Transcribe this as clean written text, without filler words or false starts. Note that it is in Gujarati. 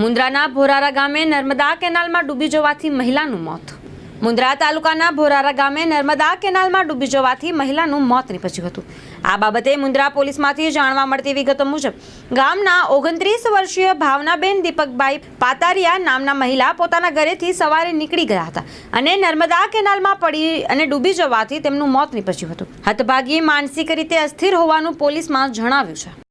મુન્દ્રાના ભોરારા ગામે નર્મદા કેનાલમાં ડૂબી જવાથી મહિલાનું મોત. મુન્દ્રા તાલુકાના ભોરારા ગામે નર્મદા કેનાલમાં ડૂબી જવાથી મહિલાનું મોત નીપજ્યું હતું. આ બાબતે મુન્દ્રા પોલીસમાંથી જાણવા મળતી વિગતો મુજબ ગામના 29 વર્ષીય ભાવનાબેન દીપકભાઈ પાતારિયા નામના મહિલા પોતાના ઘરેથી સવારે નીકળી ગયા હતા અને નર્મદા કેનાલમાં પડી અને ડૂબી જવાથી તેમનું મોત નીપજ્યું હતું. હતભાગી માનસિક રીતે અસ્થિર હોવાનું પોલીસમાં જણાવ્યું છે.